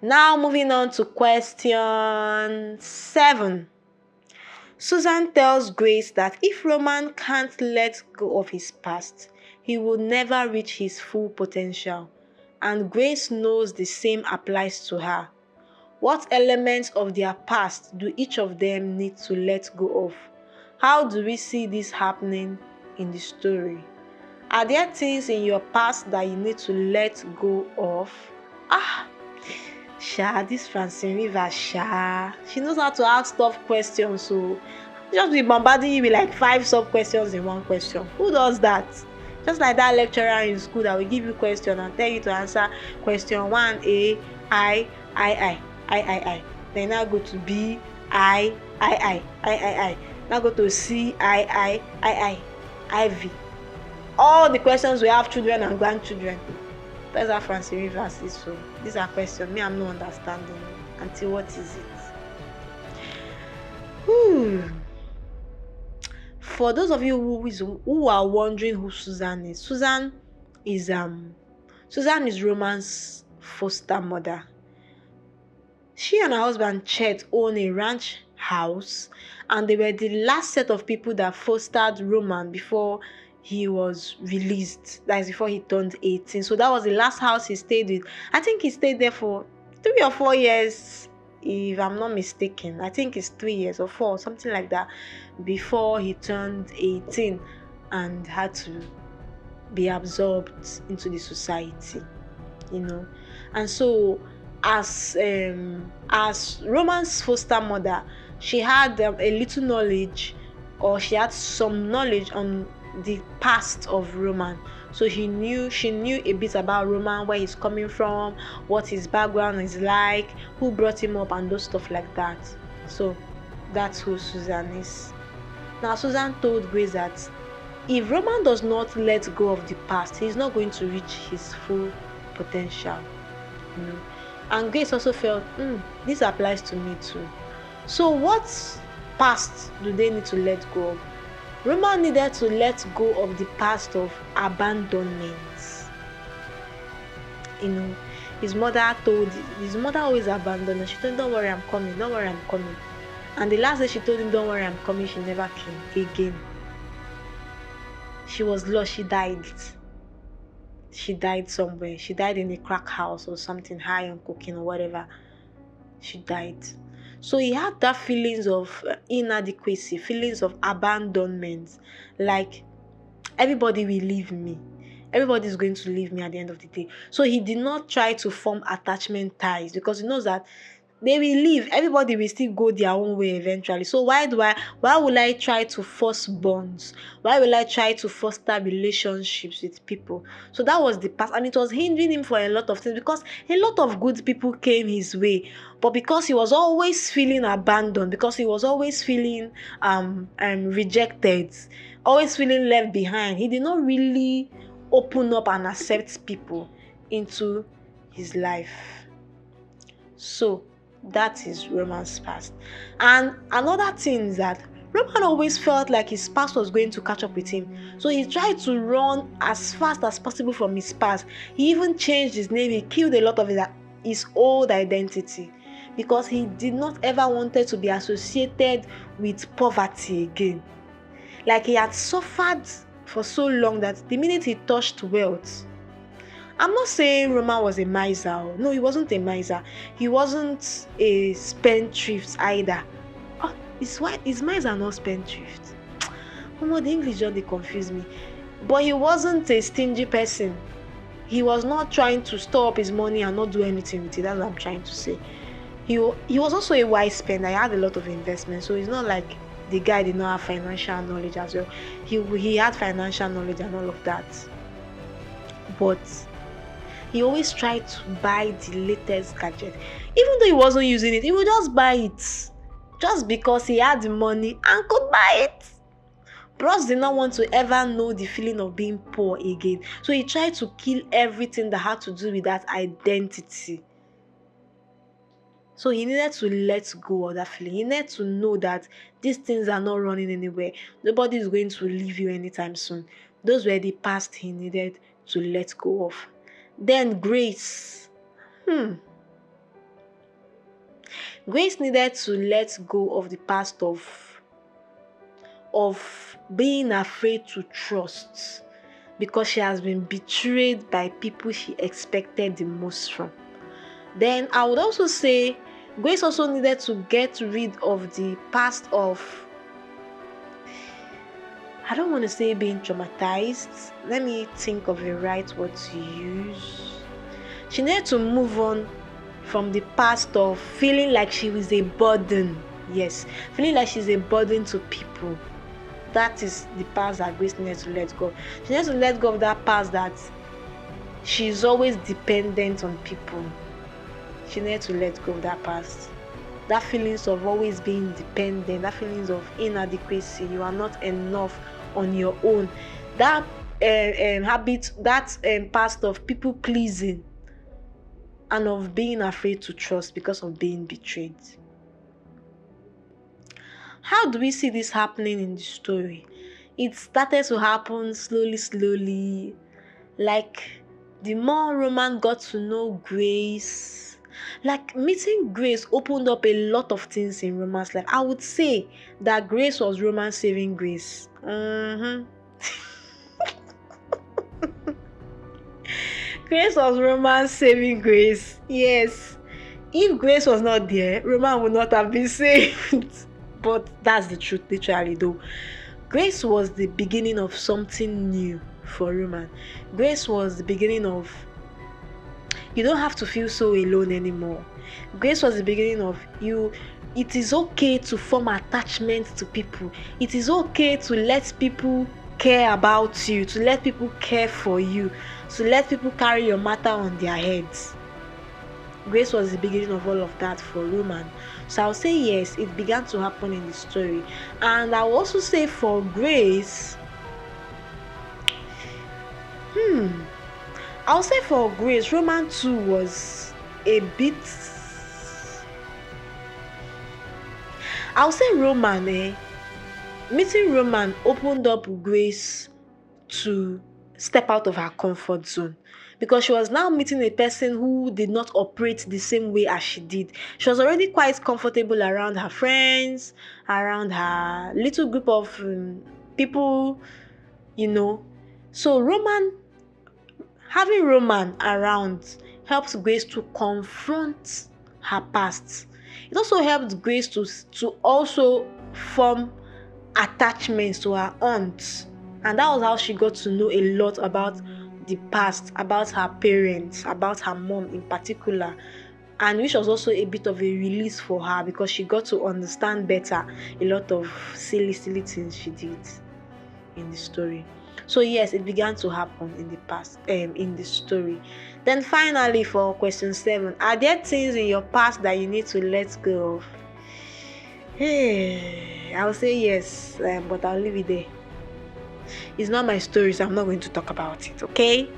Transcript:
Now moving on to question 7. Susan tells Grace that if Roman can't let go of his past, he will never reach his full potential, and Grace knows the same applies to her. What elements of their past do each of them need to let go of? How do we see this happening in the story? Are there things in your past that you need to let go of? This Francine Rivers, she knows how to ask tough questions, so just be bombarding you with like 5 sub questions in one question. Who does that? Just like that lecturer in school that will give you question and tell you to answer question 1A, I. Then now go to B, I. Now go to C, I, IV. All the questions we have children and grandchildren. That's how Francine Rivers is. So these are questions me I'm not understanding. Until what is it? For those of you who are wondering who Susan is, Susan is Roman's foster mother. She and her husband Chet own a ranch house, and they were the last set of people that fostered Roman before he was released. That is before he turned 18. So that was the last house he stayed with. I think he stayed there for 3 or 4 years, if I'm not mistaken. I think it's 3 years or 4, something like that, before he turned 18 and had to be absorbed into the society, And so as Roman's foster mother, she had a little knowledge, or she had some knowledge on the past of Roman. So she knew a bit about Roman, where he's coming from, what his background is like, who brought him up, and those stuff like that. So that's who Susan is. Now Susan told Grace that if Roman does not let go of the past, he's not going to reach his full potential. And Grace also felt, this applies to me too. So what past do they need to let go of? Roman needed to let go of the past of abandonment. His mother always abandoned him. She told him, don't worry, I'm coming. And the last day she told him, don't worry, I'm coming, she never came again. She was lost. She died somewhere. She died in a crack house or something, high on cocaine or whatever. She died. So he had that feelings of inadequacy, feelings of abandonment, like everybody will leave me. Everybody is going to leave me at the end of the day. So he did not try to form attachment ties, because he knows that they will leave. Everybody will still go their own way eventually. So why will I try to force bonds? Why will I try to foster relationships with people? So that was the past, and it was hindering him for a lot of things, because a lot of good people came his way, but because he was always feeling abandoned, because he was always feeling rejected, always feeling left behind, he did not really open up and accept people into his life. So that is Roman's past. And another thing is that Roman always felt like his past was going to catch up with him. So he tried to run as fast as possible from his past. He even changed his name. He killed a lot of his old identity, because he did not ever wanted to be associated with poverty again. Like, he had suffered for so long that the minute he touched wealth, I'm not saying Roman was a miser. No, he wasn't a miser. He wasn't a spendthrift either. Is miser not spendthrift? The English just they confuse me. But he wasn't a stingy person. He was not trying to store up his money and not do anything with it. That's what I'm trying to say. He was also a wise spender. He had a lot of investments. So it's not like the guy did not have financial knowledge as well. He had financial knowledge and all of that. But he always tried to buy the latest gadget. Even though he wasn't using it, he would just buy it. Just because he had the money and could buy it. Bros did not want to ever know the feeling of being poor again. So he tried to kill everything that had to do with that identity. So he needed to let go of that feeling. He needed to know that these things are not running anywhere. Nobody is going to leave you anytime soon. Those were the past he needed to let go of. Then Grace. Grace needed to let go of the past of being afraid to trust, because she has been betrayed by people she expected the most from. Then I would also say Grace also needed to get rid of the past of, I don't want to say being traumatized. Let me think of a right word to use. She needed to move on from the past of feeling like she was a burden. Yes, feeling like she's a burden to people. That is the past that Grace needed to let go. She needs to let go of that past that she's always dependent on people. She needed to let go of that past. That feelings of always being dependent, that feelings of inadequacy, you are not enough on your own. That habit, that past of people pleasing and of being afraid to trust because of being betrayed. How do we see this happening in the story? It started to happen slowly. Like, the more Roman got to know Grace, like meeting Grace opened up a lot of things in Roman's life. I would say that Grace was Roman saving Grace. Grace was Roman saving Grace. Yes. If Grace was not there, Roman would not have been saved. But that's the truth, literally, though. Grace was the beginning of something new for Roman. Grace was the beginning of, you don't have to feel so alone anymore. Grace was the beginning of, it is okay to form attachment to people. It is okay to let people care about you, to let people care for you, to let people carry your matter on their heads. Grace was the beginning of all of that for Roman. So I'll say yes, it began to happen in the story. And I'll also say for Grace, I'll say for Grace, Roman too was a bit, I'll say Roman, meeting Roman opened up Grace to step out of her comfort zone, because she was now meeting a person who did not operate the same way as she did. She was already quite comfortable around her friends, around her little group of people, So having Roman around helps Grace to confront her past. It also helped Grace to also form attachments to her aunt. And that was how she got to know a lot about the past, about her parents, about her mom in particular. And which was also a bit of a release for her, because she got to understand better a lot of silly things she did in the story. So yes, it began to happen in the past, in the story. Then finally, for question 7, are there things in your past that you need to let go of? I'll say yes, but I'll leave it there. It's not my story, so I'm not going to talk about it, okay?